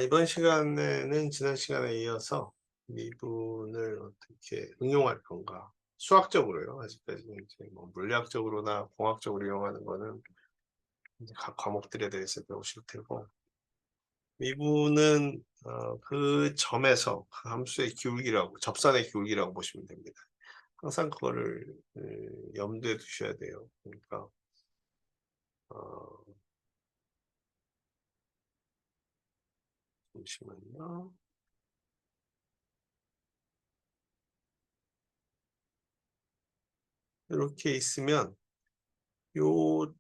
이번 시간에는 지난 시간에 이어서 미분을 어떻게 응용할 건가. 수학적으로요. 아직까지는 이제 뭐 물리학적으로나 공학적으로 이용하는 거는 이제 각 과목들에 대해서 배우실 테고, 미분은 그 점에서 그 함수의 기울기라고, 접선의 기울기라고 보시면 됩니다. 항상 그거를 염두에 두셔야 돼요. 그러니까 어, 잠시만요. 이렇게 있으면 요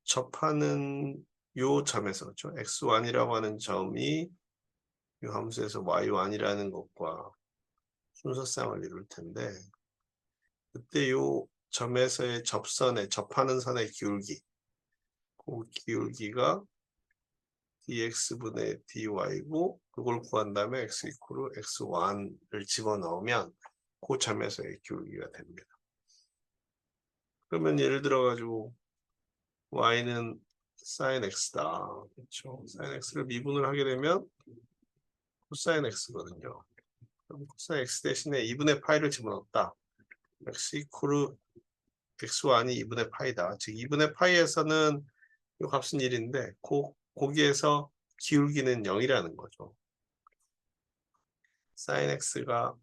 접하는 요 점에서, 그죠? x1이라고 하는 점이 이 함수에서 y1이라는 것과 순서쌍을 이룰 텐데, 그때 요 점에서의 접선의 접하는 선의 기울기, 그 기울기가 dx분의 dy고, 그걸 구한 다음에 x 이퀄 x1을 집어넣으면 그 점에서의 기울기가 됩니다. 그러면 예를 들어 가지고 y는 sin x다, 그렇죠? sin x를 미분을 하게 되면 코사인 x거든요. 그럼 코사인 x 대신에 2분의 파이를 집어넣었다. x 이퀄 x1이 2분의 파이다. 즉 2분의 파이에서는 이 값은 1인데 거기에서 기울기는 0이라는 거죠. sin x가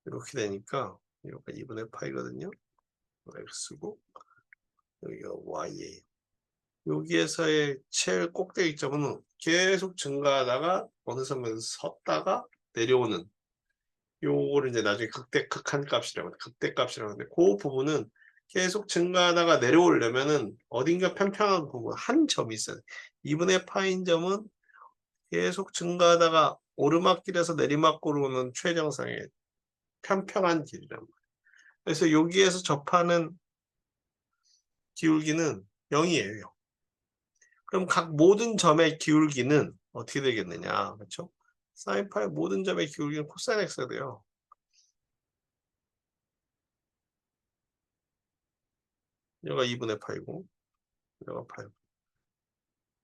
이렇게 되니까 여기가 2분의 파이거든요. x고 여기가 y예요. 여기에서의 제일 꼭대기점은 계속 증가하다가 어느 선에서 섰다가 내려오는, 요거를 이제 나중에 극대극한 값이라고 해요. 극대값이라고 하는데, 그 부분은 계속 증가하다가 내려오려면은 어딘가 평평한 부분 한 점이 있어요. 2분의 파인 점은 계속 증가하다가 오르막길에서 내리막으로 오는 최정상의 평평한 길이란 말이에요. 그래서 여기에서 접하는 기울기는 0이에요. 그럼 각 모든 점의 기울기는 어떻게 되겠느냐, 그렇죠? 사인 파의 모든 점의 기울기는 코사인 x가 돼요. 여기가 2분의 파이고 여기가 파이.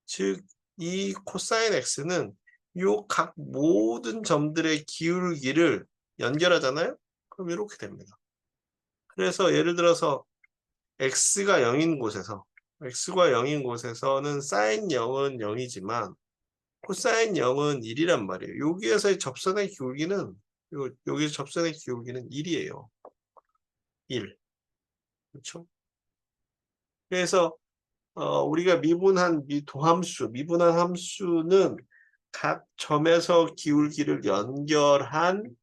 즉, 이 코사인 x는 요 각 모든 점들의 기울기를 연결하잖아요? 그럼 이렇게 됩니다. 그래서 예를 들어서 x가 0인 곳에서, x가 0인 곳에서는 사인 0은 0이지만 코사인 0은 1이란 말이에요. 여기에서의 접선의 기울기는, 여기서 접선의 기울기는 1이에요. 1. 그렇죠? 그래서 우리가 미분한 함수는 각 점에서 기울기를 연결한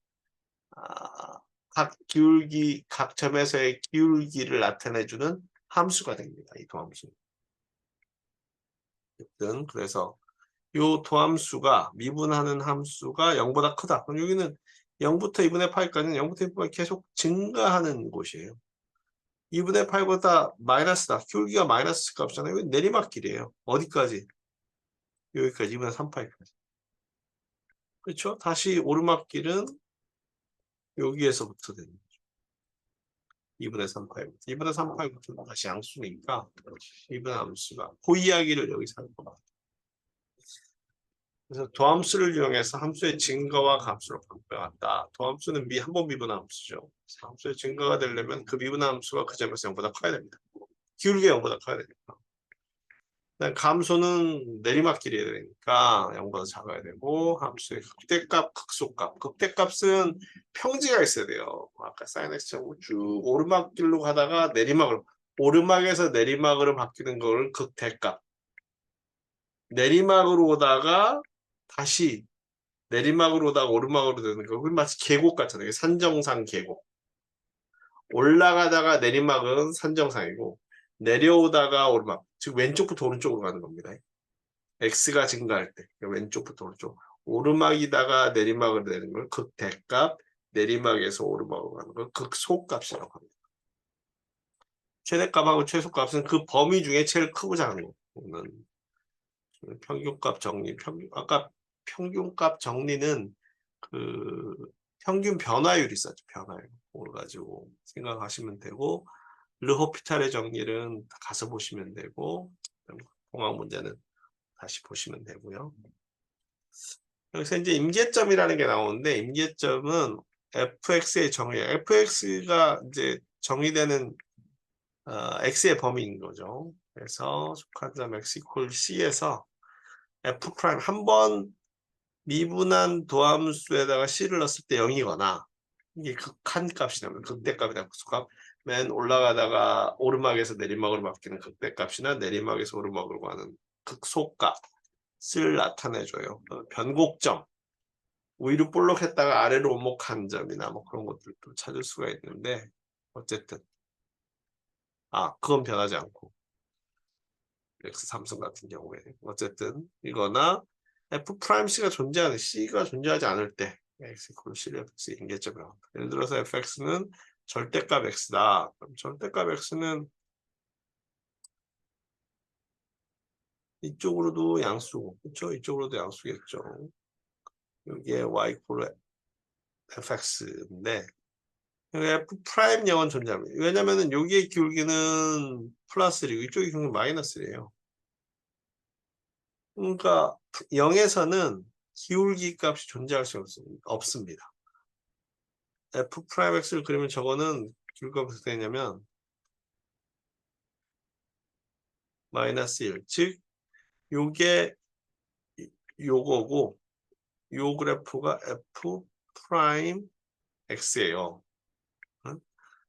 각 점에서의 기울기를 나타내주는 함수가 됩니다. 이 도함수. 그래서 이 도함수가 미분하는 함수가 0보다 크다. 그럼 여기는 0부터 2분의 파이까지는 0부터 2분의 파이 계속 증가하는 곳이에요. 2분의 파이보다 마이너스다. 기울기가 마이너스 값이잖아요. 여기 내리막길이에요. 어디까지? 여기까지 2분의 3파이까지. 그렇죠? 다시 오르막길은 여기에서부터 되는 거죠. 2분의 3파이부터. 2분의 3파이부터는 다시 양수니까 2분의 함수가 그 이야기를 여기서 하는 겁니다. 그래서 도함수를 이용해서 함수의 증거와 감수를 바꿔왔다. 도함수는 한 번 미분한 함수죠. 함수의 증거가 되려면 그 미분한 함수가 그 점에서 0보다 커야 됩니다. 기울기가 0보다 커야 됩니다. 감소는 내리막길이어야 되니까 0보다 작아야 되고, 함수의 극대값, 극소값. 극대값은 평지가 있어야 돼요. 아까 sin x하고 쭉 오르막길로 가다가 오르막에서 내리막으로 바뀌는 걸 극대값. 내리막으로 오다가 다시 내리막으로 오다가 오르막으로 되는 거. 마치 계곡 같잖아요. 산정상 계곡. 올라가다가 내리막은 산정상이고, 내려오다가 오르막. 즉 왼쪽부터 오른쪽으로 가는 겁니다. x가 증가할 때 왼쪽부터 오른쪽, 오르막이다가 내리막을 내는 걸 극대값, 내리막에서 오르막으로 가는 걸 극소값이라고 합니다. 최대값하고 최소값은 그 범위 중에 제일 크고 작은 거는 평균값 정리. 아까 평균값 정리는 그 평균 변화율이 있었죠. 변화율. 그걸 가지고 생각하시면 되고, 르호피탈의 정리는 가서 보시면 되고, 공학 문제는 다시 보시면 되고요. 여기서 이제 임계점이라는 게 나오는데 임계점은 fx의 정의, fx가 이제 정의되는 x의 범위인 거죠. 그래서 속한점 x 이퀄 c에서 f 프라임 한 번 미분한 도함수에다가 c를 넣었을 때 0이거나 이게 극한 값이라면 극대값이나 극소값 맨 올라가다가 오르막에서 내리막으로 바뀌는 극대값이나 내리막에서 오르막으로 가는 극소값을 나타내줘요. 변곡점 위로 볼록했다가 아래로 오목한 점이나 뭐 그런 것들도 찾을 수가 있는데 어쨌든 그건 변하지 않고 X 삼성 같은 경우에 어쨌든 이거나 F 프라임 C가 존재하는 C가 존재하지 않을 때 X 이퀄 C X 임계점이라고 합니다. 예를 들어서 fx는 절대값 x다. 그럼 절대값 x는 이쪽으로도 양수고 그렇죠? 이쪽으로도 양수겠죠. 여기에 y 이퀄 fx인데 F 프라임 0은 존재합니다. 왜냐면은 여기의 기울기는 플러스 1이고 이쪽의 기울기는 마이너스 1이에요. 그러니까 0에서는 기울기 값이 존재할 수 없습니다. F 프라임 X를 그리면 저거는 기울기가 어떻게 되냐면 마이너스 1. 즉 요게 요거고 요 그래프가 F 프라임 X예요.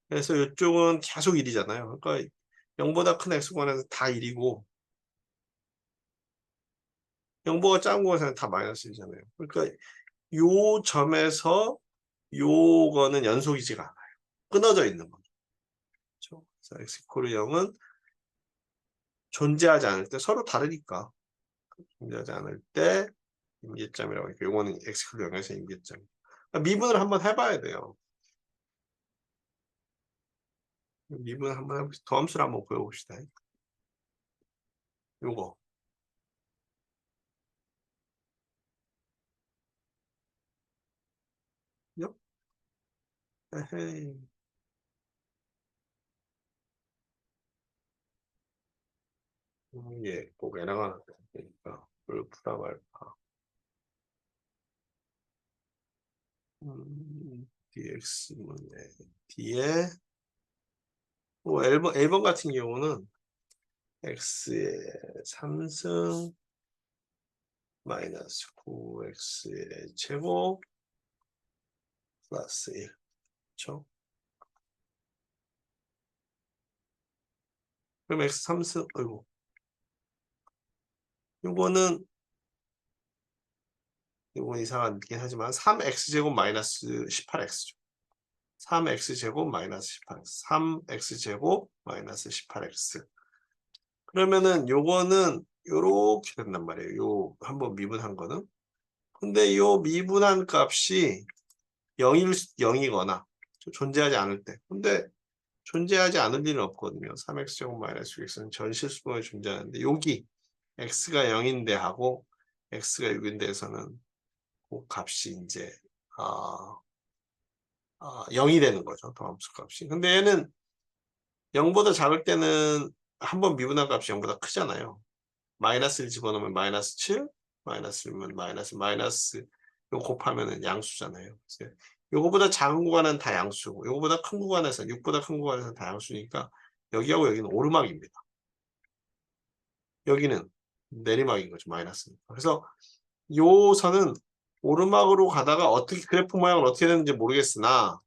그래서 이쪽은 계속 1이잖아요. 그러니까 0보다 큰 X권에서 다 1이고 0보다 작은 곳에서는 다 마이너스 1이잖아요. 그러니까 요 점에서 요거는 연속이지가 않아요. 끊어져 있는 거죠. 그렇죠? 그래서 X 이퀄 0은 존재하지 않을 때 서로 다르니까 존재하지 않을 때 임계점이라고 하니까 요거는 X 이퀄 0에서 임계점. 그러니까 미분을 한번 해봐야 돼요. 미분 한번 해봅시다. 더함수를 한번 보여봅시다. 요거. 요? 에헤이. 이게 꼭 에러가 나니까 울프라 말파 dx문에 d에 뭐 L번 같은 경우는 x의 3승 마이너스 9x의 제곱 플러스 1 그렇죠? 그럼 x 3승 아이고 요거는 이상하긴 하지만 3x제곱 마이너스 18x죠. 3x제곱 마이너스 18x 3x제곱 마이너스 18x 그러면은 요거는 요렇게 된단 말이에요. 요 한번 미분한 거는. 근데 요 미분한 값이 0이거나 존재하지 않을 때. 근데 존재하지 않을 일은 없거든요. 3x제곱 마이너스 6x는 전실수분에 존재하는데 여기 x가 0인데 하고 x가 6인데에서는 그 값이 이제 0이 되는 거죠. 더함수 값이. 근데 얘는 0보다 작을 때는 한번 미분한 값이 0보다 크잖아요. 마이너스를 집어넣으면 마이너스 7, 마이너스면 마이너스 이거 곱하면은 양수잖아요. 그래서 요거보다 작은 구간은 다 양수고 요거보다 큰 구간에서 6보다 큰 구간에서 다 양수니까 여기하고 여기는 오르막입니다. 여기는 내리막인 거죠. 마이너스니까. 그래서 요 선은 오르막으로 가다가 어떻게 그래프 모양은 어떻게 되는지 모르겠으나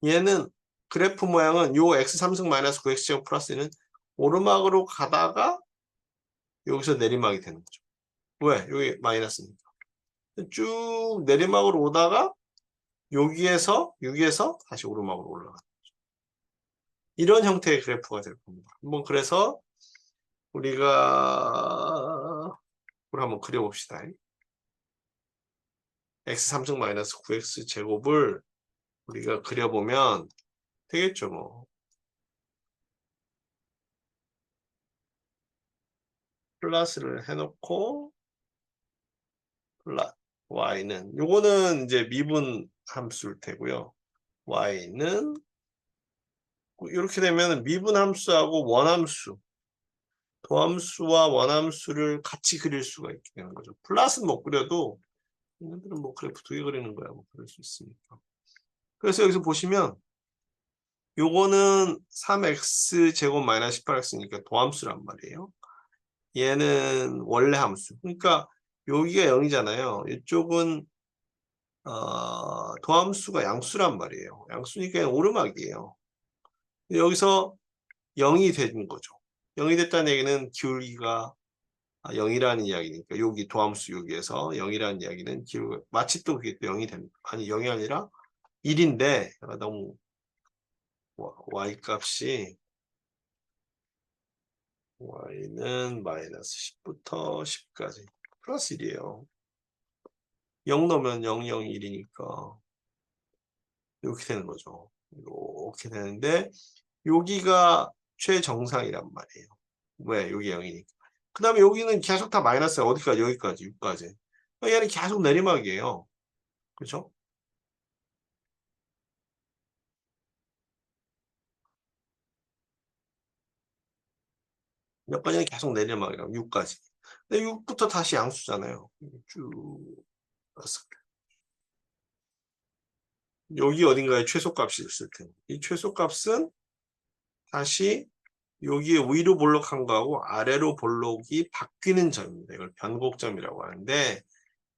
얘는 그래프 모양은 요 x 3승 마이너스 9x 제곱 플러스는 오르막으로 가다가 여기서 내리막이 되는 거죠. 왜? 여기 마이너스니까. 쭉 내리막으로 오다가 여기에서 다시 오르막으로 올라가. 이런 형태의 그래프가 될 겁니다. 한번 그래서 우리가 한번 그려봅시다. x 3승 마이너스 9x 제곱을 우리가 그려보면 되겠죠, 뭐. 플러스를 해놓고 플러스 y는 요거는 이제 미분 함수일 테고요. y는 이렇게 되면 미분함수하고 원함수, 도함수와 원함수를 같이 그릴 수가 있게 되는 거죠. 플러스는 못 그려도 얘네들은 뭐 그래프 두 개 그리는 거야. 뭐 그럴 수 있으니까. 그래서 여기서 보시면 요거는 3x 제곱 마이너스 18x니까 도함수란 말이에요. 얘는 원래 함수. 그러니까 여기가 0이잖아요. 이쪽은 도함수가 양수란 말이에요. 양수니까 오르막이에요. 여기서 0이 된 거죠. 0이 됐다는 얘기는 기울기가 0이라는 이야기니까 여기 도함수 여기에서 0이라는 이야기는 기울기 마치 또 그게 또 0이 됩니다. 아니 0이 아니라 1인데 너무 y 값이 y는 마이너스 10부터 10까지 플러스 1이에요. 0 넣으면 0, 0, 1이니까 이렇게 되는 거죠. 이렇게 되는데 여기가 최정상이란 말이에요. 왜? 여기 0이니까. 그 다음에 여기는 계속 다 마이너스야. 어디까지? 여기까지, 6까지. 얘는 계속 내리막이에요. 그렇죠? 몇 가지는 계속 내리막이라고 6까지. 근데 6부터 다시 양수잖아요. 쭉 여기 어딘가에 최소값이 있을 텐데 이 최소값은 다시 여기에 위로 볼록한 거하고 아래로 볼록이 바뀌는 점입니다. 이걸 변곡점이라고 하는데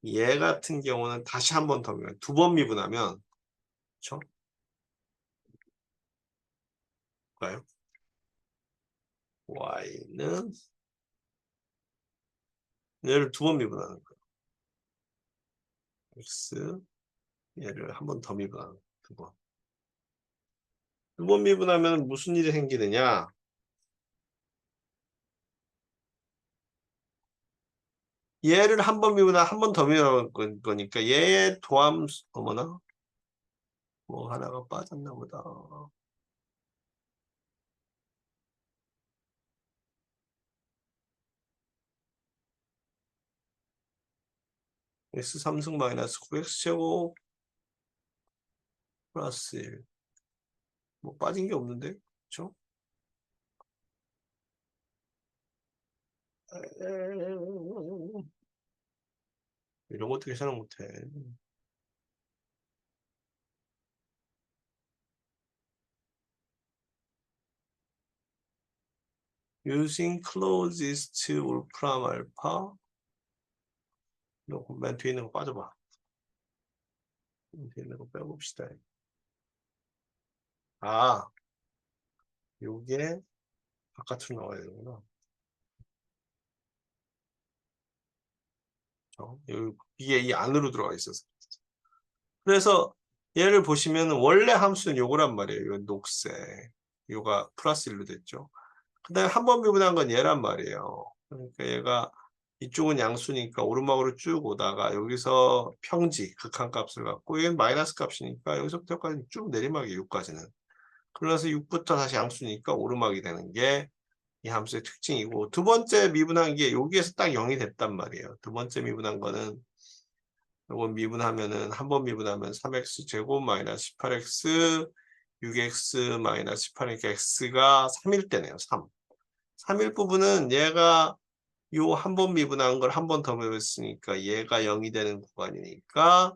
얘 같은 경우는 다시 한 번 더 두 번 미분하면 그렇죠? 볼까요? y는 얘를 두 번 미분하는 거예요. x 얘를 한 번 더 미분하는 거예요. 두 번. 두 번 미분하면 무슨 일이 생기느냐? 얘를 한 번 미분하면 한 번 더 미분하는 거니까 얘의 도함수 어머나 뭐 하나가 빠졌나 보다. x3승 마이너스 9x제곱 플러스 1. 뭐 빠진 게 없는데? 그쵸? 이런 거 어떻게 생각 못해. Using closest wolfram alpha. 맨 뒤에 있는 거 빠져봐. 맨 뒤에 있는 거 빼봅시다. 아, 요게 바깥으로 나와야 되는구나. 이게 이 안으로 들어가 있어서. 그래서 얘를 보시면 원래 함수는 요거란 말이에요. 요 녹색. 요가 플러스 1로 됐죠. 그 다음에 한 번 미분한 건 얘란 말이에요. 그러니까 얘가 이쪽은 양수니까 오르막으로 쭉 오다가 여기서 평지, 극한값을 갖고 얘는 마이너스 값이니까 여기서부터 여기까지 쭉 내리막이에요. 6까지는. 그래서 6부터 다시 양수니까 오르막이 되는 게 이 함수의 특징이고 두 번째 미분한 게 여기에서 딱 0이 됐단 말이에요. 두 번째 미분한 거는 이건 미분하면은 한 번 미분하면 3x 제곱 마이너스 18x 6x 마이너스 18이니까 x가 3일 때네요. 3. 3일 부분은 얘가 요 한 번 미분한 걸 한 번 더 미분했으니까 얘가 0이 되는 구간이니까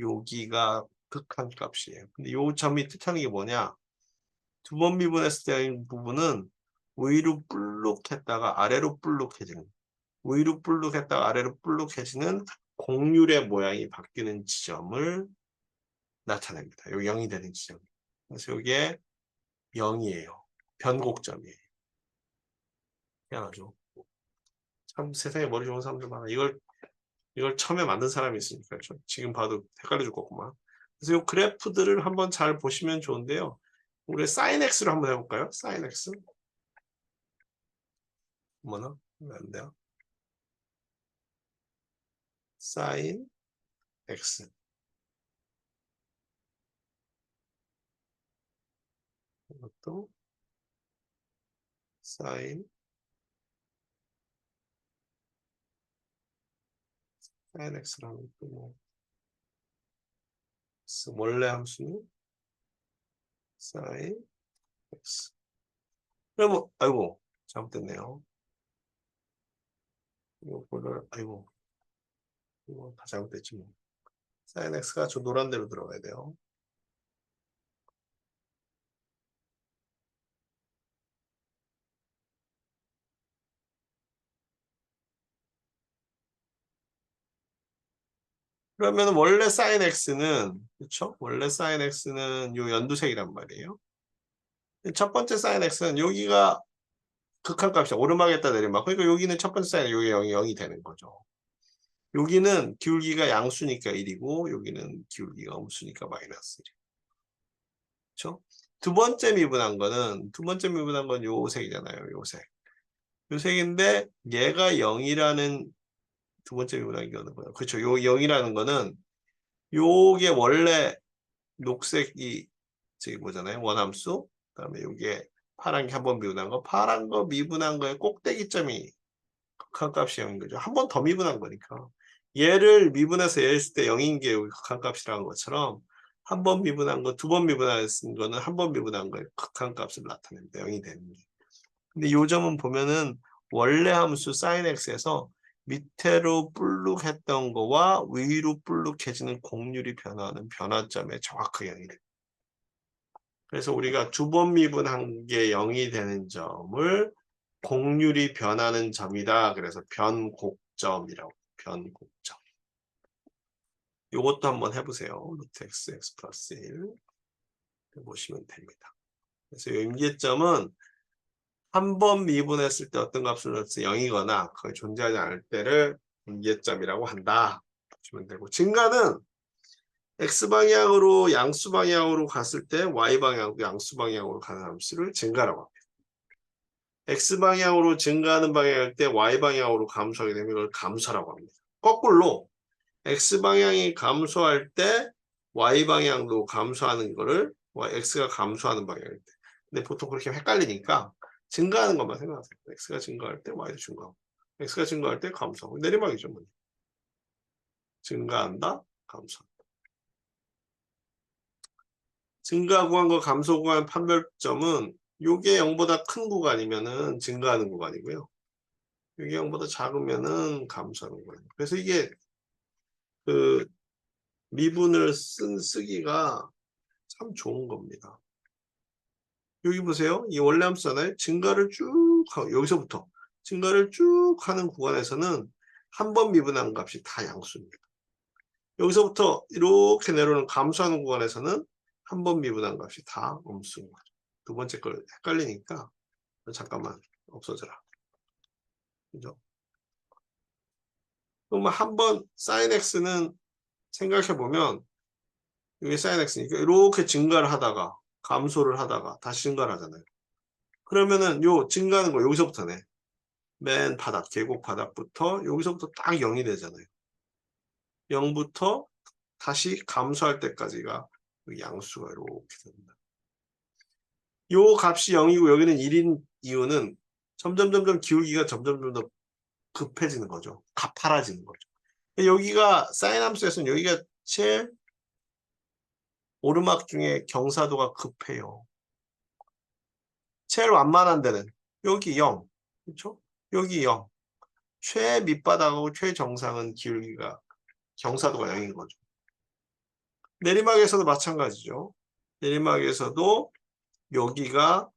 여기가 극한 값이에요. 근데 요 점이 뜻하는 게 뭐냐? 두 번 미분했을 때 부분은 위로 불룩했다가 아래로 불룩해지는 위로 불룩했다가 아래로 불룩해지는 곡률의 모양이 바뀌는 지점을 나타냅니다. 여기 0이 되는 지점. 그래서 이게 0이에요. 변곡점이에요. 희한하죠. 참 세상에 머리 좋은 사람들 많아. 이걸 처음에 만든 사람이 있으니까 지금 봐도 헷갈려 죽겠구만. 그래서 이 그래프들을 한번 잘 보시면 좋은데요. 우리 사인 x로 한번 해볼까요? 사인 x. 뭐나? 안 돼요. 사인 x. 이것도 사인 x라는 또 뭐 원래 함수는 sin x. 그러면 아이고 잘못됐네요. 이거를 아이고 이거 다 잘못됐지 뭐. sin x가 저 노란 데로 들어가야 돼요. 그러면 원래 sin x는 그렇죠? 원래 sin x는 요 연두색이란 말이에요. 첫 번째 sin x는 여기가 극한값이야. 오르막에다 내리막. 그러니까 여기는 첫 번째 sin 여기 0이 되는 거죠. 여기는 기울기가 양수니까 1이고 여기는 기울기가 음수니까 마이너스 1. 그렇죠? 두 번째 미분한 건 요 색이잖아요. 요 색. 요 색인데 얘가 0이라는 두 번째 미분한 게 어느 거예요? 그렇죠. 요 0이라는 거는 요게 원래 녹색이 저기 뭐잖아요. 원함수. 그다음에 요게 파란 게 한 번 미분한 거. 파란 거 미분한 거의 꼭대기점이 극한값이 0인 거죠. 한 번 더 미분한 거니까. 얘를 미분해서 얘 했을 때 0인 게 여기 극한값이라는 것처럼 한 번 미분한 거, 두 번 미분한 거는 한 번 미분한 거에 극한값을 나타냅니다. 0이 되는 게. 근데 요 점은 보면은 원래 함수 sin x에서 밑으로 불룩했던 거와 위로 불룩해지는 곡률이 변화하는 변화점에 정확하게 0이 됩니다. 그래서 우리가 두 번 미분한 게 0이 되는 점을 곡률이 변하는 점이다. 그래서 변곡점이라고. 변곡점. 이것도 한번 해보세요. 루트 x, x 플러스 1 보시면 됩니다. 그래서 이 임계점은 한 번 미분했을 때 어떤 값을 넣어서 0이거나 거의 존재하지 않을 때를 임계점이라고 한다. 보시면 되고 증가는 x방향으로 양수방향으로 갔을 때 y방향도 양수방향으로 가는 함수를 증가라고 합니다. x방향으로 증가하는 방향일 때 y방향으로 감소하게 되면 이걸 감소라고 합니다. 거꾸로 x방향이 감소할 때 y방향도 감소하는 거를 x가 감소하는 방향일 때. 근데 보통 그렇게 헷갈리니까 증가하는 것만 생각하세요. x가 증가할 때 y도 증가하고 x가 증가할 때 감소하고 내리막이죠. 뭐. 증가한다, 감소한다. 증가 구간과 감소 구간 판별점은 요게 0보다 큰 구간이면은 증가하는 구간이고요. 요게 0보다 작으면은 감소하는 구간이에요. 그래서 이게 그 미분을 쓰기가 참 좋은 겁니다. 여기 보세요. 이 원래 함수잖아요. 증가를 쭉 하고 여기서부터 증가를 쭉 하는 구간에서는 한 번 미분한 값이 다 양수입니다. 여기서부터 이렇게 내려오는 감소하는 구간에서는 한 번 미분한 값이 다 음수인 거죠. 두 번째 걸 헷갈리니까 잠깐만 없어져라. 그죠? 그러면 한번 sin x는 생각해 보면 이게 sin x니까 이렇게 증가를 하다가 감소를 하다가 다시 증가를 하잖아요. 그러면은 요 증가하는 거 여기서부터네. 맨 바닥, 계곡 바닥부터 여기서부터 딱 0이 되잖아요. 0부터 다시 감소할 때까지가 양수가 이렇게 됩니다. 요 값이 0이고 여기는 1인 이유는 점점 기울기가 점점 더 급해지는 거죠. 가파라지는 거죠. 여기가 사인 함수에서는 여기가 제일 오르막 중에 경사도가 급해요. 제일 완만한 데는 여기 0. 그렇죠? 여기 0. 최밑바닥하고 최정상은 기울기가 경사도가 0인 거죠. 내리막에서도 마찬가지죠. 내리막에서도 여기가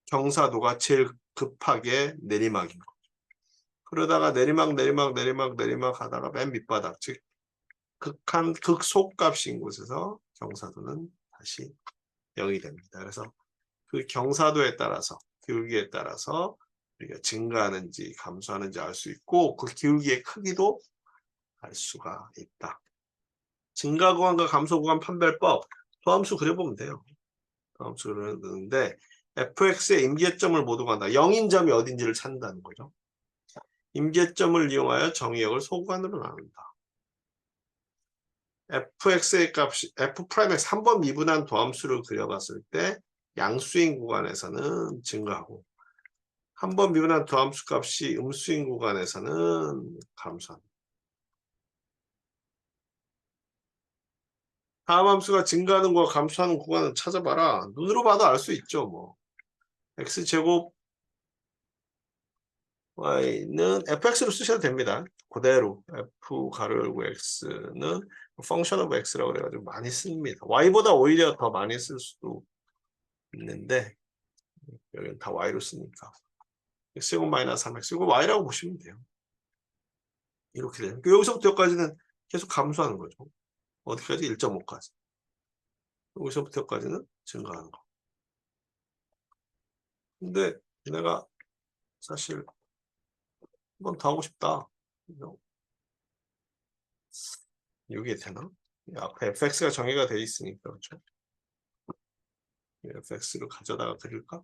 경사도가 제일 급하게 내리막인 거죠. 그러다가 내리막 하다가 맨 밑바닥, 즉 극속값인 곳에서 경사도는 다시 0이 됩니다. 그래서 그 경사도에 따라서 기울기에 따라서 우리가 증가하는지 감소하는지 알 수 있고 그 기울기의 크기도 알 수가 있다. 증가 구간과 감소 구간 판별법 도함수 그려보면 돼요. 도함수 그리는데 fx의 임계점을 모두 간다. 0인 점이 어딘지를 찾는다는 거죠. 임계점을 이용하여 정의역을 소구간으로 나눈다. fx의 값이 f'x 한 번 미분한 도함수를 그려봤을 때 양수인 구간에서는 증가하고 한 번 미분한 도함수 값이 음수인 구간에서는 감소합니다. 다음 함수가 증가하는 거와 감소하는 구간을 찾아봐라. 눈으로 봐도 알 수 있죠. 뭐 x제곱 y는 fx로 쓰셔도 됩니다. 그대로 f 가로 열고 x는 펑션 오브 x라고 그래가지고 많이 씁니다. y보다 오히려 더 많이 쓸 수도 있는데 여기는 다 y로 쓰니까 x제곱 마이너스 3x 이거 y라고 보시면 돼요. 이렇게 돼요. 여기서부터 여기까지는 계속 감소하는 거죠. 어디까지? 1.5까지. 여기서부터 여기까지는 증가하는 거. 근데 내가 사실 한번 더 하고 싶다. 이게 되나? 앞에 fx가 정의가 돼 있으니까 그렇죠? fx를 가져다가 그릴까?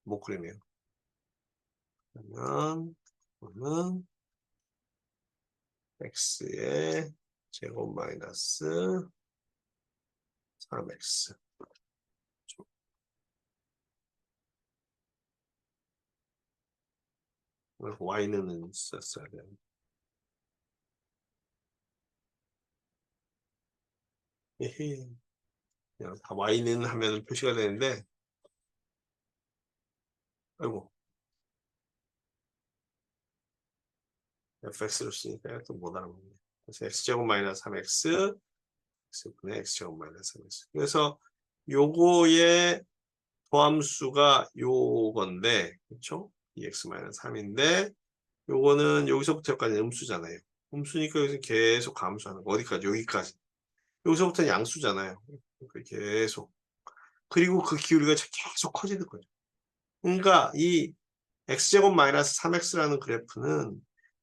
못 그리네요. 그러면 이거는 x의 제곱 마이너스 3x y는 썼어야 돼요. 에헤. 그냥 다 y는 하면 표시가 되는데 아이고 fx로 쓰니까 또 못 알아보네. 그래서 x제곱 마이너스 3x x분의 x제곱 마이너스 3x 그래서 요거의 도함수가 요건데 그렇죠? 2x-3인데 요거는 여기서부터 여기까지 음수잖아요. 음수니까 여기서 계속 감소하는 거. 어디까지? 여기까지. 여기서부터는 양수잖아요. 계속. 그리고 그 기울기가 계속 커지는 거죠. 그러니까 이 x제곱 마이너스 3x라는 그래프는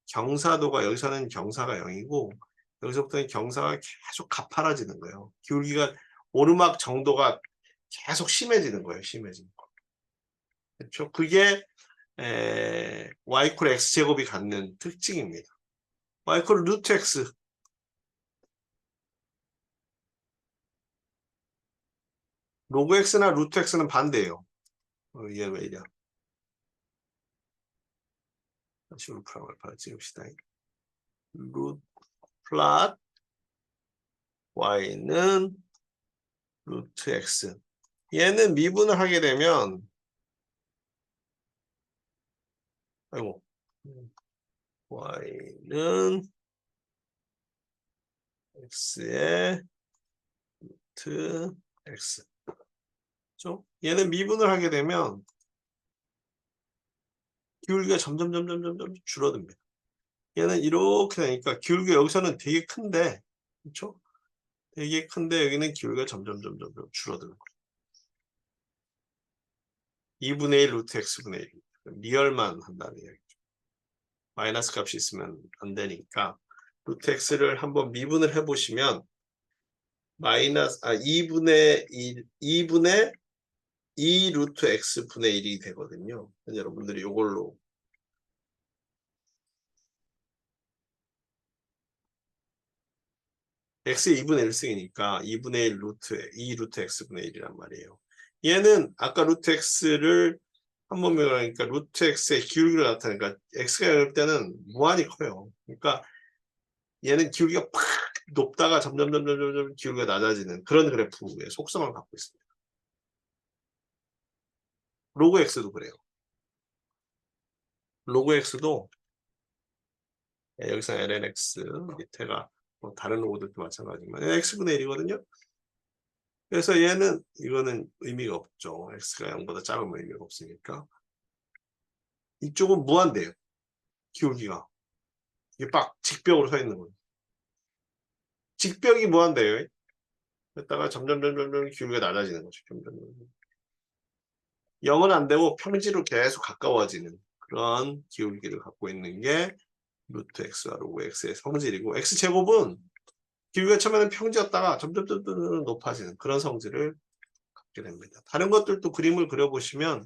경사도가 여기서는 경사가 0이고 여기서부터는 경사가 계속 가파라지는 거예요. 기울기가 오르막 정도가 계속 심해지는 거예요. 심해지는 거. 그렇죠? 그게 y 이퀄 x제곱이 갖는 특징입니다. y 이퀄 루트 x 로그 x나 루트 x는 반대예요. 이게 왜 이래? 다시 울프랑 알파를 찍읍시다. 루트 플랫 y는 루트 x. 얘는 미분을 하게 되면 아이고 y는 x의 루트 x. 그렇죠? 얘는 미분을 하게 되면 기울기가 점점 줄어듭니다. 얘는 이렇게 되니까 기울기가 여기서는 되게 큰데 그렇죠? 되게 큰데 여기는 기울기가 점점 줄어드는 거예요. 2분의 1 루트 x분의 1. 리얼만 한다는 얘기죠. 마이너스 값이 있으면 안 되니까 루트 x를 한번 미분을 해보시면 마이너스 2분의 2 루트 x분의 1이 되거든요. 여러분들이 이걸로 x의 2분의 1승이니까 2분의 1 루트 2 루트 x분의 1이란 말이에요. 얘는 아까 루트 x를 한번 명하니까 루트 x의 기울기를 나타내니까 x가 0일 때는 무한히 커요. 그러니까 얘는 기울기가 팍 높다가 점점 기울기가 낮아지는 그런 그래프의 속성을 갖고 있습니다. 로그 x도 그래요. 로그 x도 여기서 lnx 밑에가 뭐 다른 로그들도 마찬가지지만 x분의 1이거든요. 그래서 얘는 이거는 의미가 없죠. x가 0보다 작으면 의미가 없으니까. 이쪽은 무한대요. 기울기가. 이게 빡 직벽으로 서 있는 거예요. 직벽이 무한대요. 그랬다가 점점 기울기가 낮아지는 거죠. 점점. 0은 안 되고 평지로 계속 가까워지는 그런 기울기를 갖고 있는 게 루트 x와 로그 x의 성질이고 x제곱은 기울기가 처음에는 평지였다가 점점 높아지는 그런 성질을 갖게 됩니다. 다른 것들도 그림을 그려보시면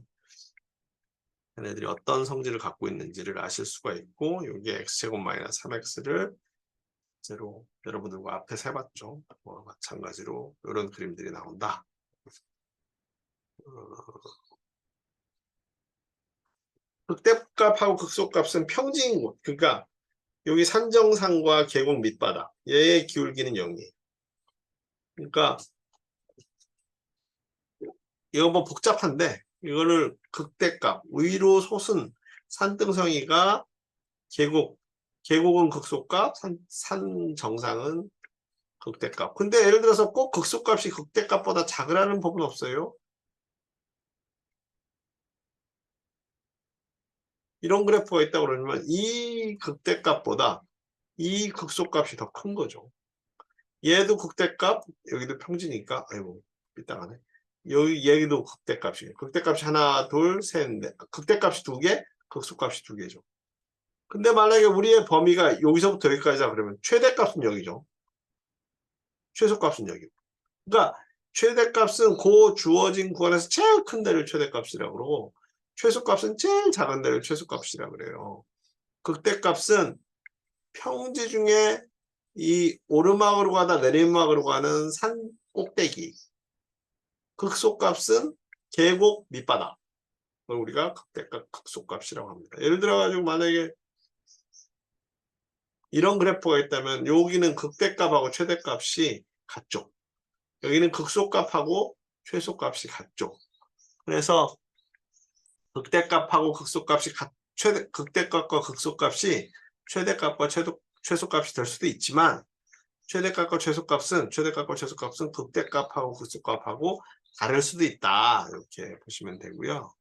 얘네들이 어떤 성질을 갖고 있는지를 아실 수가 있고 여기에 x제곱 마이너스 3x를 제로 여러분들과 앞에서 해봤죠. 마찬가지로 이런 그림들이 나온다. 극대값하고 극소값은 평지인 곳. 그러니까 여기 산정상과 계곡 밑바닥 얘의 기울기는 0이에요. 그러니까 이거 뭐 복잡한데 이거를 극대값 위로 솟은 산등성이가 계곡은 극소값, 산 정상은 극대값. 근데 예를 들어서 꼭 극소값이 극대값보다 작으라는 법은 없어요. 이런 그래프가 있다고 그러면 이 극대값보다 이 극소값이 더 큰 거죠. 얘도 극대값, 여기도 평지니까, 아이고, 삐딱하네. 여기 얘도 극대값이에요. 극대값이 하나, 둘, 셋, 넷. 극대값이 두 개, 극소값이 두 개죠. 근데 만약에 우리의 범위가 여기서부터 여기까지다 그러면 최대값은 여기죠. 최소값은 여기고. 그러니까 최대값은 그 주어진 구간에서 제일 큰 데를 최대값이라고 그러고 최소값은 제일 작은 데를 최소값이라고 그래요. 극대값은 평지 중에 이 오르막으로 가다 내리막으로 가는 산 꼭대기. 극소값은 계곡 밑바닥. 그걸 우리가 극대값, 극소값이라고 합니다. 예를 들어가지고 만약에 이런 그래프가 있다면 여기는 극대값하고 최대값이 같죠. 여기는 극소값하고 최소값이 같죠. 그래서 극대값하고 극소값이 극대값과 극소값이 최대값과 최소값이 될 수도 있지만 최대값과 최소값은 극대값하고 극소값하고 다를 수도 있다. 이렇게 보시면 되고요.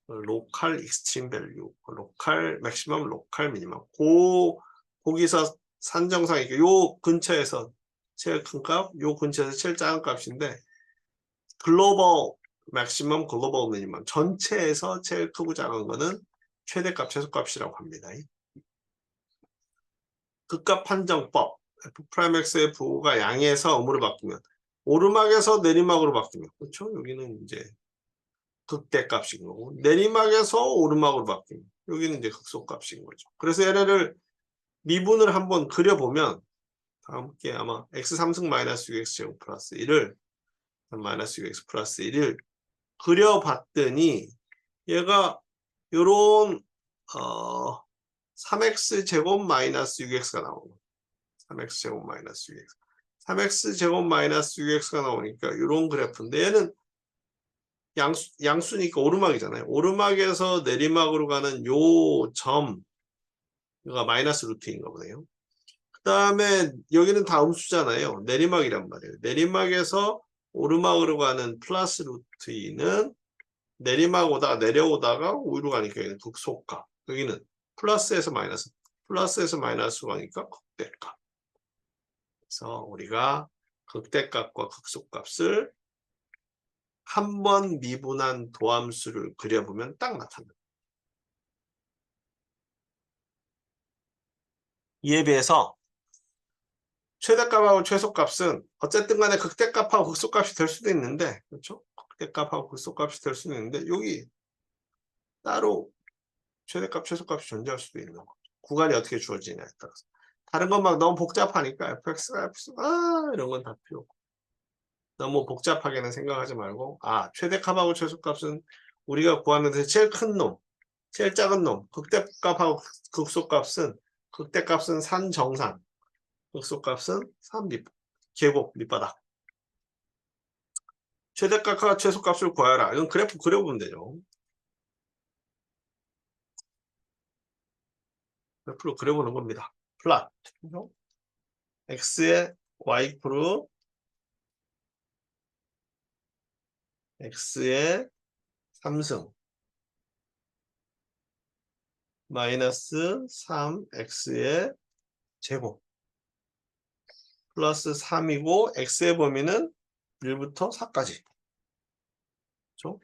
로컬 익스트림 밸류, 로컬 맥시멈, 로컬 미니멈. 거기서 산정상이니까 요 근처에서 제일 큰 값, 요 근처에서 제일 작은 값인데 글로벌 맥시멈, 글로벌 미니멈 전체에서 제일 크고 작은 거는 최대값, 최소값이라고 합니다. 극값 판정법 F'X의 부호가 양에서 음으로 바뀌면 오르막에서 내리막으로 바뀌면 그렇죠? 여기는 이제 극대값인 거고 내리막에서 오르막으로 바뀌면 여기는 이제 극소값인 거죠. 그래서 얘네를 미분을 한번 그려보면 다음 게 아마 x3승 마이너스 6x 제곱 플러스 1을 마이너스 6x 플러스 1을 그려봤더니 얘가 요런 3x 제곱 마이너스 6x가 나오고 3x 제곱 마이너스 6x 3x 제곱 마이너스 6x가 나오니까 이런 그래프인데 얘는 양수니까 오르막이잖아요. 오르막에서 내리막으로 가는 요 점가 마이너스 루트인가 보네요. 그 다음에 여기는 다 음수잖아요. 내리막이란 말이에요. 내리막에서 오르막으로 가는 플러스 루트 2는 내리막 오다가 내려오다가 위로 가니까 여기는 극소값. 여기는 플러스에서 마이너스로 가니까 극대값. 그래서 우리가 극대값과 극소값을 한 번 미분한 도함수를 그려보면 딱 나타납니다. 이에 비해서 최대값하고 최소값은 어쨌든 간에 극대값하고 극소값이 될 수도 있는데 그렇죠? 극대값하고 극소값이 될 수도 있는데 여기 따로 최대값, 최소값이 존재할 수도 있는 거죠. 구간이 어떻게 주어지냐에 따라서. 다른 건 막 너무 복잡하니까 fx가 f 이런 건 다 필요 없고 너무 복잡하게는 생각하지 말고 최대값하고 최소값은 우리가 구하는 데서 제일 큰 놈, 제일 작은 놈, 극대값하고 극대값은 산 정상, 극소값은 계곡 밑바닥. 최대값과 최소값을 구하라. 이건 그래프 그려보면 되죠. 그래프로 그려보는 겁니다. 플랫. x의 y프로 x의 3승 마이너스 3x의 제곱 플러스 3이고 x의 범위는 1부터 4까지. 그렇죠?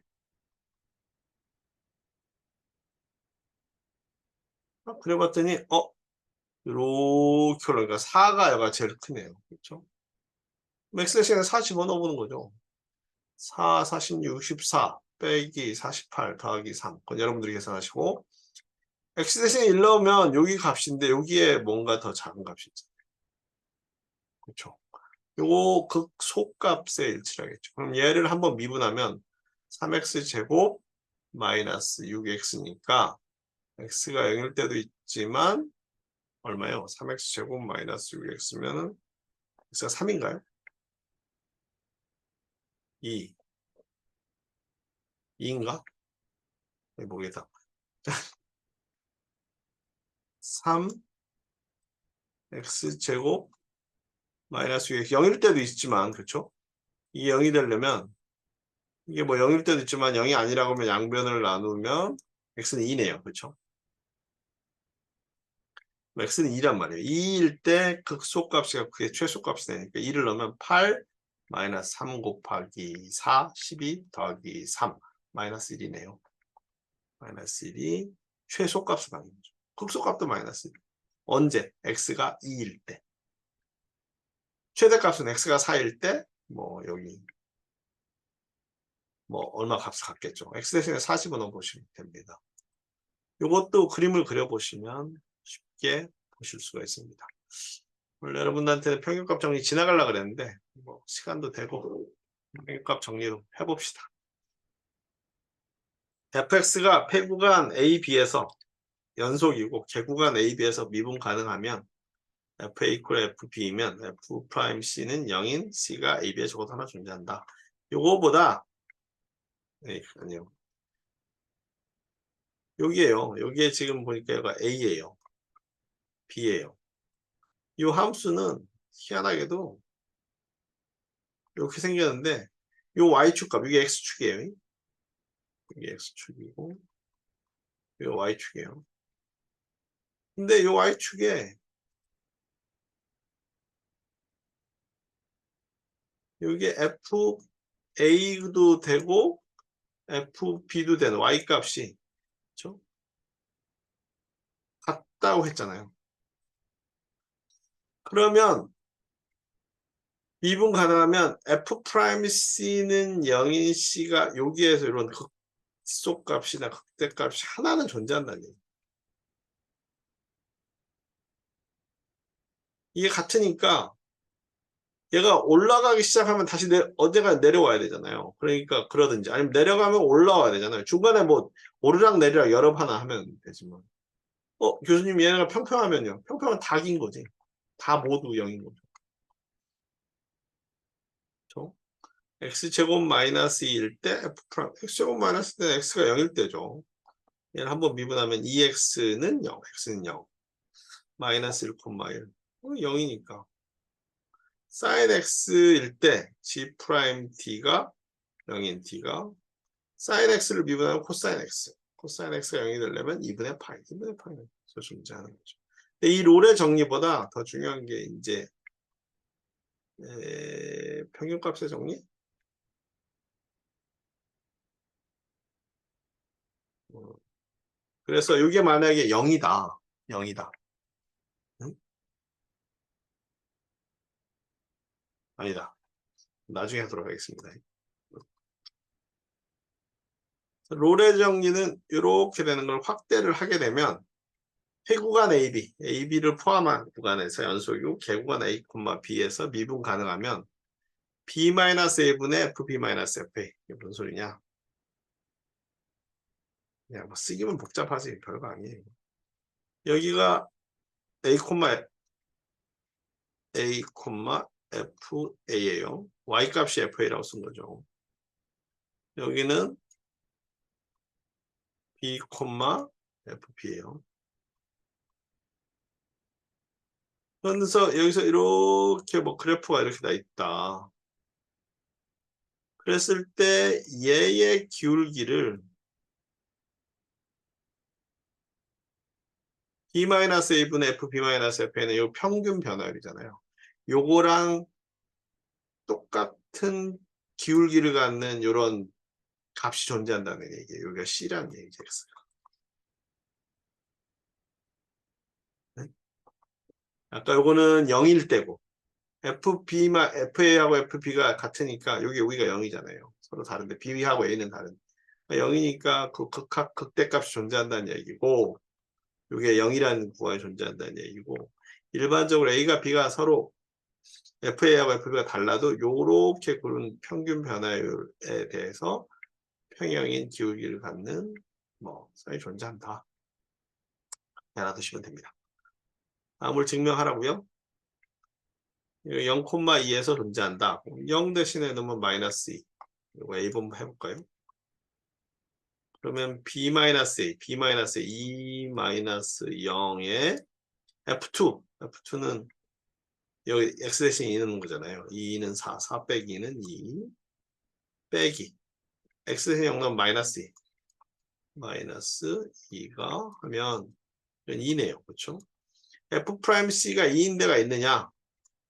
그래봤더니 이렇게 올라가니까 4가 여가 제일 크네요. 그렇죠? x 대신에 4 집어넣어보는 거죠. 4, 46, 64 빼기 48 더하기 3. 그건 여러분들이 계산하시고 x 대신에 1 넣으면 여기 값인데 여기에 뭔가 더 작은 값이 있잖아요. 그렇죠? 요거 극소값에 일치하겠죠. 그럼 얘를 한번 미분하면 3x 제곱 마이너스 6x니까 x가 0일 때도 있지만 얼마요? 3x 제곱 마이너스 6x면은 x가 3인가요? 2. 2인가? 모르겠다. 3 x제곱 마이너스 6x 0일 때도 있지만 그렇죠? 이게 0이 되려면 이게 뭐 0일 때도 있지만 0이 아니라고 하면 양변을 나누면 x는 2네요. 그렇죠? x는 2란 말이에요. 2일 때 극소값이 그게 최소값이 되니까 2를 넣으면 8 마이너스 3 곱하기 4 12 더하기 3 마이너스 1이네요. 마이너스 1이 최소값을 받는 거죠. 극소값도 마이너스 1. 언제? x가 2일 때. 최대값은 x가 4일 때 뭐 여기 뭐 얼마 값을 갖겠죠. x 대신에 40을 넣어보시면 됩니다. 이것도 그림을 그려보시면 쉽게 보실 수가 있습니다. 원래 여러분들한테는 평균값 정리 지나가려고 그랬는데 뭐 시간도 되고 평균값 정리도 해봅시다. fx가 폐구간 AB에서 연속이고 개구간 AB에서 미분 가능하면 FA 이퀄 FB이면 F'C는 0인 C가 AB에 적어도 하나 존재한다. 요거보다 아니요. 여기에요. 여기에 지금 보니까 얘가 A예요. B예요. 이 함수는 희한하게도 이렇게 생겼는데 이 Y축값, 이게 X축이에요. 이게 X축이고 이게 Y축이에요. 근데 이 Y축에 여기 FA도 되고 FB도 되는 Y값이 그렇죠? 같다고 했잖아요. 그러면 미분 가능하면 F'C는 0인 C가 여기에서 이런 극소값이나 극대값이 하나는 존재한다는 얘기예요. 이게 같으니까 얘가 올라가기 시작하면 다시 어디가 내려와야 되잖아요. 그러니까 그러든지 아니면 내려가면 올라와야 되잖아요. 중간에 뭐 오르락 내리락 여러 번 하나 하면 되지만 교수님 얘네가 평평하면요. 평평은 다 긴 거지. 다 모두 0인 거죠. 그렇죠? x제곱 마이너스 2일 때 x제곱 마이너스 때는 x가 0일 때죠. 얘를 한번 미분하면 2x는 0, x는 0. 마이너스 1,1. 0이니까. sin x일 때 g 프라임 t가 0인 t가 sin x를 미분하면 코사인 x. 코사인 x가 0이 되려면 2분의 파이. 2분의 파이는 존재하는 거죠. 근데 이 롤의 정리보다 더 중요한 게 이제 평균값의 정리? 그래서 이게 만약에 0이다. 0이다. 응? 아니다. 나중에 하도록 하겠습니다. 롤의 정리는 이렇게 되는 걸 확대를 하게 되면 해구간 AB, AB를 포함한 구간에서 연속이고 개구간 A, B에서 미분 가능하면 B-A분의 FB-FA 이게 무슨 소리냐? 그냥 뭐 쓰기만 복잡하지 별거 아니에요. 여기가 A, A, FA예요. Y값이 FA라고 쓴 거죠. 여기는 B, FB예요. 그래서 여기서 이렇게 뭐 그래프가 이렇게 다 있다. 그랬을 때 얘의 기울기를 B-A분의 FB-FA는 요 평균 변화율이잖아요. 요거랑 똑같은 기울기를 갖는 요런 값이 존재한다는 얘기예요. 여기가 C라는 얘기겠어요. 네? 아까 요거는 0일 때고 FA하고 FB가 같으니까 여기가 0이잖아요. 서로 다른데 B하고 A는 다른데 0이니까 그 극대값이 존재한다는 얘기고 이게 0이라는 구간이 존재한다는 얘기고 일반적으로 A가 B가 서로 FA하고 FB가 달라도 이렇게 그런 평균 변화율에 대해서 평형인 기울기를 갖는 사이 존재한다. 알아두시면 됩니다. 다음을 증명하라고요. 0,2에서 존재한다. 0 대신에 넣으면 마이너스 2. 이거 A번 해볼까요? 그러면 B-A, B-2-0의 F2. F2는 여기 X 대신 2는 거잖아요. 2는 4, 4 빼기 2는 2 빼기 X 대신 0 넣으면 마이너스 2. 마이너스 2가 하면 2네요. 그렇죠? F'C가 2인 데가 있느냐?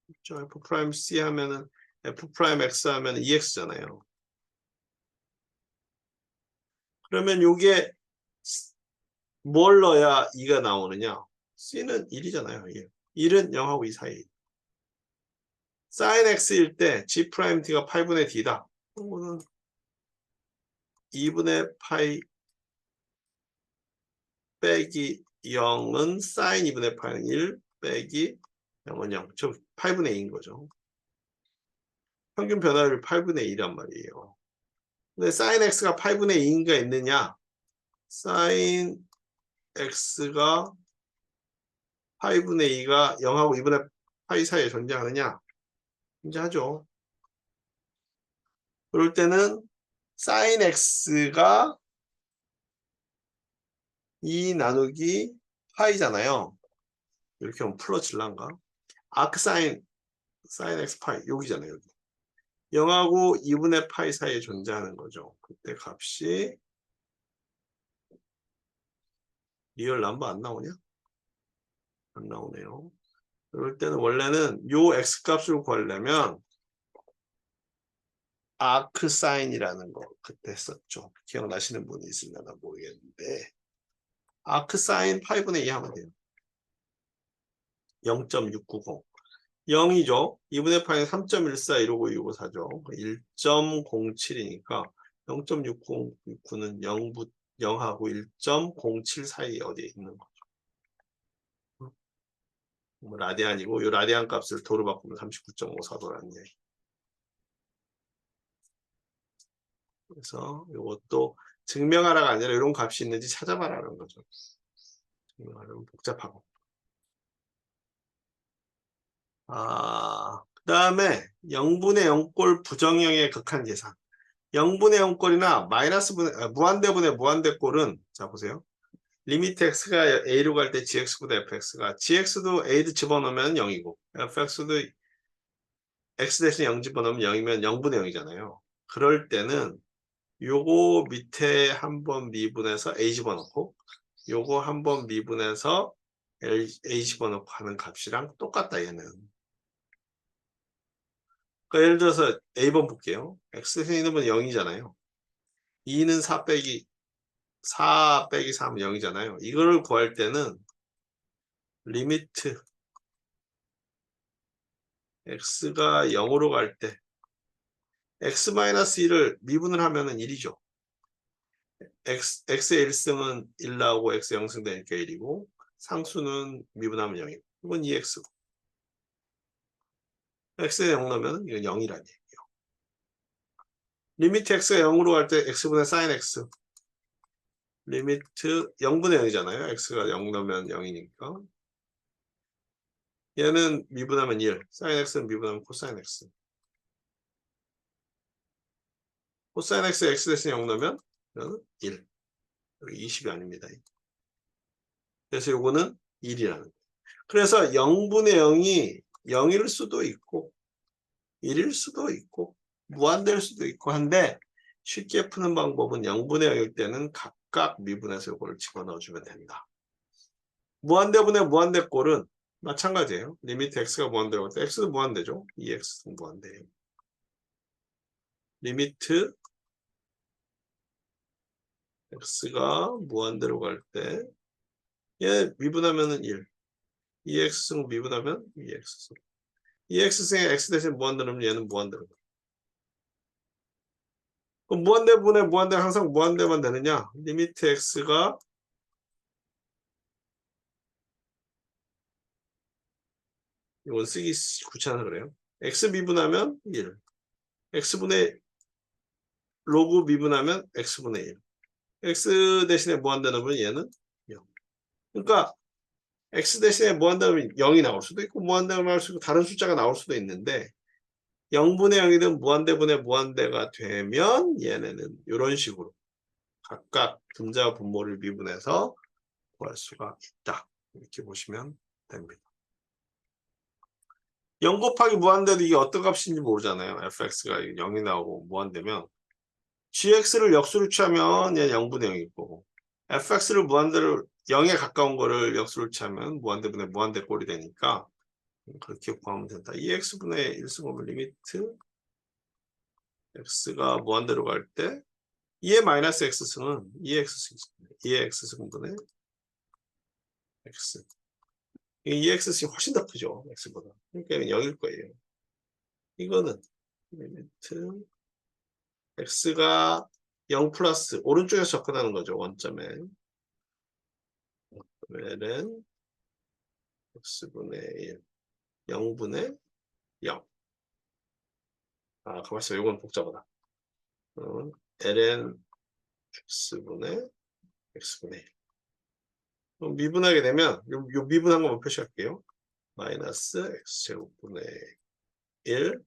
그렇죠? F'C 하면은 F'X 하면 2X잖아요. 그러면 요게 뭘 넣어야 2가 나오느냐? C는 1이잖아요. 1. 1은 0하고 2 사이. sin X일 때 G'D가 8분의 D다. 이거는 2분의 파이 빼기 0은 sin 2분의 파이는 1 빼기 0은 0. 저 8분의 2인 거죠. 평균 변화율이 8분의 2란 말이에요. 근데 sin x가 8분의 2인가 있느냐? sin x가 8분의 2가 0하고 2분의 파이 사이에 존재하느냐? 존재하죠. 그럴 때는 sin x가 2 나누기 파이잖아요. 이렇게 하면 풀어질란가? 아크 sin x 파이 여기잖아요. 여기. 0하고 2분의 파이 사이에 존재하는 거죠. 그때 값이 리얼 넘버 안 나오냐? 안 나오네요. 그럴 때는 원래는 요 x 값을 구하려면 아크 사인이라는 거 그때 했었죠. 기억나시는 분이 있으려나 모르겠는데 아크 사인 8분의 2 하면 돼요. 0.690 0이죠. 2분의 파이는 3.14 이러고 254죠. 1.07이니까 0.609는 0하고 1.07 사이에 어디에 있는 거죠. 뭐 라디안이고 이 라디안 값을 도로 바꾸면 39.54도라는 얘기. 그래서 이것도 증명하라가 아니라 이런 값이 있는지 찾아봐라는 거죠. 증명하려면 복잡하고. 그 다음에 0분의 0꼴 부정형의 극한 계산. 0분의 0꼴이나 무한대분의 무한대꼴은 자 보세요. 리미트 x가 a로 갈 때 gx보다 fx가 gx도 a도 집어넣으면 0이고 fx도 x 대신 0 집어넣으면 0이면 0분의 0이잖아요. 그럴 때는 요거 밑에 한번 미분해서 a 집어넣고 요거 한번 미분해서 a 집어넣고 하는 값이랑 똑같다 얘는. 그러니까 예를 들어서 a번 볼게요. x 대신 1은 0이잖아요. 2는 4 빼기 3은 0이잖아요. 이거를 구할 때는 리미트 x가 0으로 갈 때 x-1을 미분을 하면은 1이죠. x의 1승은 1 나오고 x 0승 되니까 1이고 상수는 미분하면 0이고 이건 2x. x에 0 넣으면 이건 0이라는 얘기예요. 리미트 x가 0으로 갈 때 x분의 sin x. 리미트 0분의 0이잖아요. x가 0 넣으면 0이니까. 얘는 미분하면 1. sin x는 미분하면 코사인 x. 코사인 x, x 대신 0 넣으면 1. 여기 20이 아닙니다. 그래서 요거는 1이라는 거예요. 그래서 0분의 0이 0일 수도 있고 1일 수도 있고 무한대일 수도 있고 한데 쉽게 푸는 방법은 0분의 0일 때는 각각 미분해서 요거를 집어넣어주면 된다. 무한대분의 무한대꼴은 마찬가지예요. 리미트 x가 무한대로 갈 때 x도 무한대죠. 2x도 무한대예요. 리미트 x가 무한대로 갈 때 얘 미분하면은 1. 2x승 미분하면 2x승. 2x승에 x 대신 무한대로 하면 얘는 무한대로. 그럼 무한대분의 무한대 항상 무한대만 되느냐? 리미트 x가 이건 쓰기 귀찮아서 그래요. x 미분하면 1. x분의 로그 미분하면 x분의 1. x 대신에 무한대 넣으면 얘는 0. 그러니까 x 대신에 무한대 넣으면 0이 나올 수도 있고 무한대 나올 수도 있고 다른 숫자가 나올 수도 있는데 0분의 0이든 무한대분의 무한대가 되면 얘네는 이런 식으로 각각 분자와 분모를 미분해서 구할 수가 있다. 이렇게 보시면 됩니다. 0 곱하기 무한대도 이게 어떤 값인지 모르잖아요. fx가 0이 나오고 무한대면 gx를 역수로 취하면 얘 0분의 0이고 fx를 무한대로 0에 가까운 거를 역수로 취하면 무한대분의 무한대 꼴이 되니까 그렇게 구하면 된다. 2x분의 1승분의 리미트 x가 무한대로 갈 때 2의 마이너스 x승은 2의 x승분의 x. 이 x승이 훨씬 더 크죠. x보다. 그러니까 0일 거예요. 이거는 리미트 x가 0 플러스 오른쪽에서 접근하는 거죠. 원점에. l은 x분의 1, 0분의 0. 아, 가만있어. 이건 복잡하다. ln x분의 x분의 1. 그럼 미분하게 되면 요 미분한 것만 표시할게요. 마이너스 x제곱분의 1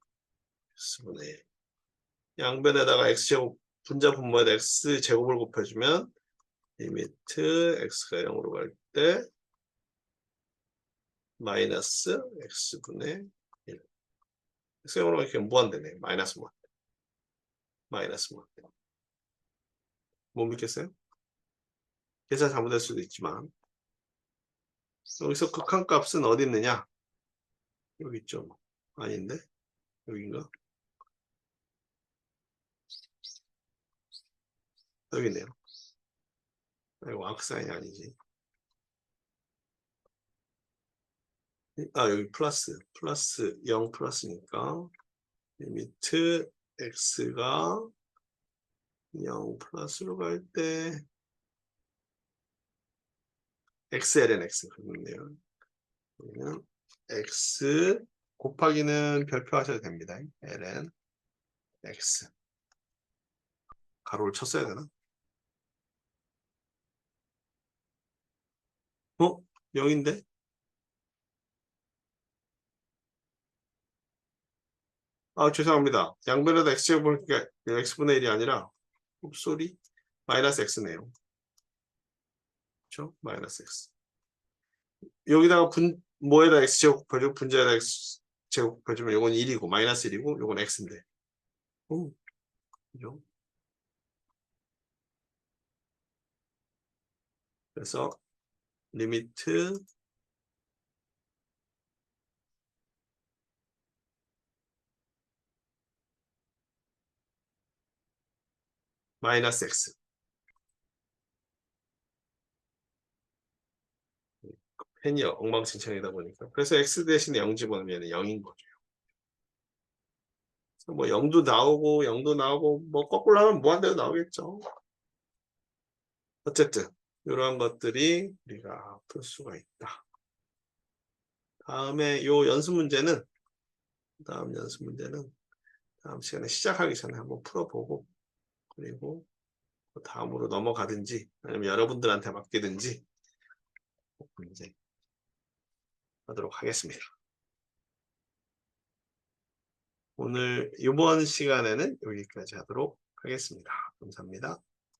x분의 1. 양변에다가 x제곱 분자 분모에다 x제곱을 곱해주면 리미트 x가 0으로 갈 때 마이너스 x분의 1. x가 0으로 가니까 무한대네. 마이너스 무한대. 마이너스 무한대. 못 믿겠어요? 계산 잘못될 수도 있지만 여기서 극한값은 어디 있느냐? 여기 있죠. 아닌데? 여긴가? 여기 있네요. 이거 악사인이 아니지. 아, 여기 플러스 0 플러스니까 리미트 x가 0 플러스로 갈 때 xln x 그렇네요. 그러면 x 곱하기는 별표하셔도 됩니다. ln x 가로를 쳤어야 되나? 0인데? 아, 죄송합니다. 양변에다 x제곱을 x분의 1이 아니라 옵소리 마이너스 x네요. 그렇죠? 마이너스 x. 여기다가 뭐에다 x제곱 곱해주고 분자에다 x제곱 곱해주면 이건 1이고 마이너스 1이고 이건 x인데. 그죠? 그래서 리미트 마이너스 x. 펜이 엉망진창이다 보니까. 그래서 x 대신에 0 집어넣으면 0인 거죠. 뭐 0도 나오고 0도 나오고 뭐 거꾸로 하면 무한대로 나오겠죠. 어쨌든 이러한 것들이 우리가 풀 수가 있다. 다음에 요 연습 문제는 다음 시간에 시작하기 전에 한번 풀어보고 그리고 다음으로 넘어가든지 아니면 여러분들한테 맡기든지 이제 하도록 하겠습니다. 오늘 이번 시간에는 여기까지 하도록 하겠습니다. 감사합니다.